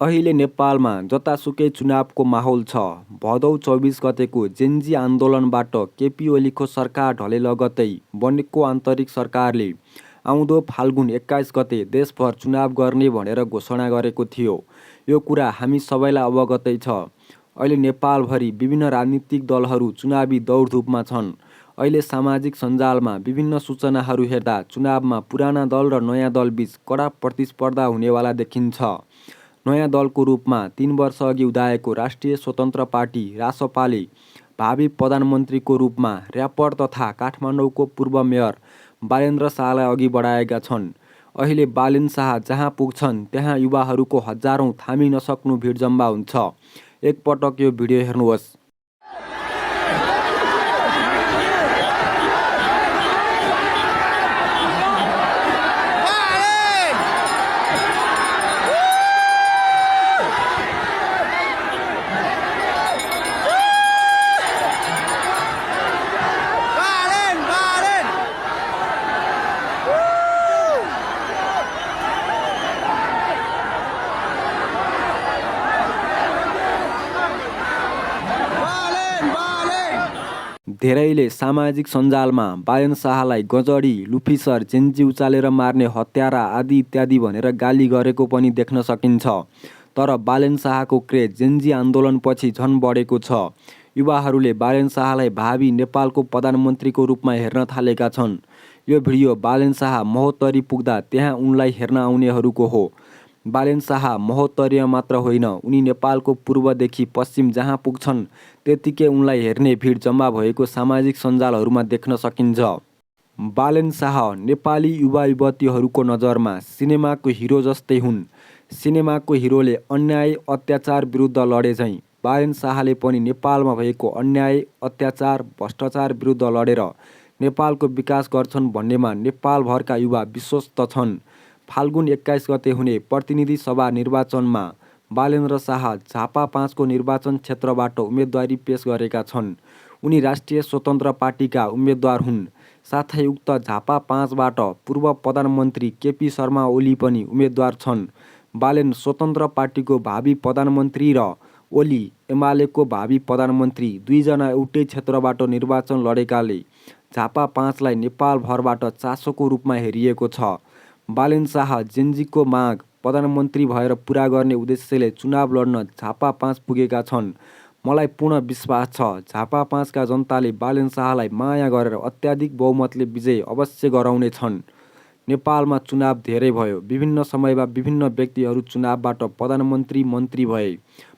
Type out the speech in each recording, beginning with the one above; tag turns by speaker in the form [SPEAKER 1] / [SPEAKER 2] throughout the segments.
[SPEAKER 1] अहिले नेपालमा जतासुकै चुनावको माहौल छ। भदौ 24 गतेको जेन्जी आन्दोलनबाट केपी ओलीको सरकार ढले लगत्तै बनेको आन्तरिक सरकारले आउँदो फाल्गुन 21 गते देशभर चुनाव गर्ने भनेर घोषणा गरेको थियो। यो कुरा हामी सबैलाई अवगतै छ। अहिले नेपालभरि विभिन्न राजनीतिक दलहरू चुनावी दौडधुपमा छन्। अहिले सामाजिक सञ्जालमा विभिन्न सूचनाहरू हेर्दा चुनावमा पुराना दल र नयाँ दलबीच कडा प्रतिस्पर्धा हुनेवाला देखिन्छ। नयाँ दलको रूपमा 3 वर्षअघि उदाएको राष्ट्रिय स्वतन्त्र पार्टी रासपाले भावी प्रधानमन्त्रीको रूपमा र्यापर तथा काठमाडौँको पूर्व मेयर बालेन्द्र शाहलाई अघि बढाएका छन्। अहिले बालेन शाह जहाँ पुग्छन् त्यहाँ युवाहरूको हजारौँ थामी नसक्नु भिडजम्मा हुन्छ। एकपटक यो भिडियो हेर्नुहोस्। धेरैले सामाजिक सञ्जालमा बालेन शाहलाई गजडी, लुफिसर, जेन्जी उचालेर मार्ने हत्यारा आदि इत्यादि भनेर गाली गरेको पनि देख्न सकिन्छ। तर बालेन शाहको क्रेज जेन्जी आन्दोलनपछि झन बढेको छ। युवाहरूले बालेन शाहलाई भावी नेपालको प्रधानमन्त्रीको रूपमा हेर्न थालेका छन्। यो भिडियो बालेन शाह महोत्तरी पुग्दा त्यहाँ उनलाई हेर्न आउनेहरूको हो। बालेन शाह महोत्तरीमा मात्र होइन, उनी नेपालको पूर्वदेखि पश्चिम जहाँ पुग्छन् त्यतिकै उनलाई हेर्ने भिड जम्मा भएको सामाजिक सञ्जालहरूमा देख्न सकिन्छ। बालेन शाह नेपाली युवा युवतीहरूको नजरमा सिनेमाको हिरो जस्तै हुन्। सिनेमाको हिरोले अन्याय अत्याचार विरुद्ध लडे झैँ बालेन शाहले पनि नेपालमा भएको अन्याय अत्याचार भ्रष्टाचार विरुद्ध लडेर नेपालको विकास गर्छन् भन्नेमा नेपालभरका युवा विश्वस्त छन्। फाल्गुन 21 गते हुने प्रतिनिधि सभा निर्वाचनमा बालेन्द्र शाह झापा 5 को निर्वाचन क्षेत्रबाट उम्मेदवारी पेश गरेका छन्। उनी राष्ट्रिय स्वतन्त्र पार्टीका उम्मेदवार हुन्। साथै उक्त झापा 5 बाट पूर्व प्रधानमन्त्री केपी शर्मा ओली पनि उम्मेदवार छन्। बालेन स्वतन्त्र पार्टीको भावी प्रधानमन्त्री र ओली एमालेको भावी प्रधानमन्त्री दुईजना एउटै क्षेत्रबाट निर्वाचन लडेकाले झापा 5 लाई नेपालभरबाट चासोको रूपमा हेरिएको छ। बालेन शाह जेन्जीको माग प्रधानमन्त्री भएर पुरा गर्ने उद्देश्यले चुनाव लड्न झापा 5 पुगेका छन्। मलाई पूर्ण विश्वास छ झापा 5 का जनताले बालेन शाहलाई माया गरेर अत्याधिक बहुमतले विजय अवश्य गराउने छन्। नेपालमा चुनाव धेरै भयो। विभिन्न समयमा विभिन्न व्यक्तिहरू चुनावबाट प्रधानमन्त्री मन्त्री भए।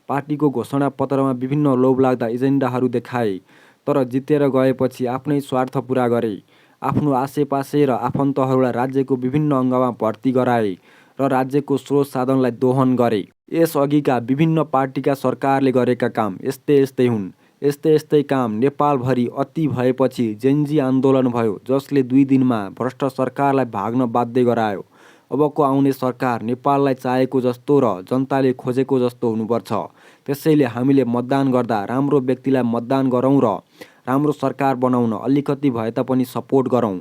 [SPEAKER 1] पार्टीको घोषणापत्रमा विभिन्न लोभलाग्दा एजेन्डाहरू देखाए। तर जितेर गएपछि आफ्नै स्वार्थ पुरा गरे। आफ्नो आसेपासे र आफन्तहरूलाई राज्यको विभिन्न अङ्गमा भर्ती गराए र राज्यको स्रोत साधनलाई दोहन गरे। यसअघिका विभिन्न पार्टीका सरकारले गरेका काम यस्तै हुन्। यस्तै काम नेपालभरि अति भएपछि जेन्जी आन्दोलन भयो, जसले 2 दिनमा भ्रष्ट सरकारलाई भाग्न बाध्य गरायो। अबको आउने सरकार नेपाललाई चाहेको जस्तो र जनताले खोजेको जस्तो हुनुपर्छ। त्यसैले हामीले मतदान गर्दा राम्रो व्यक्तिलाई मतदान गरौँ र राम्रो सरकार बनाउन अलिकति भए तापनि सपोर्ट गरौँ।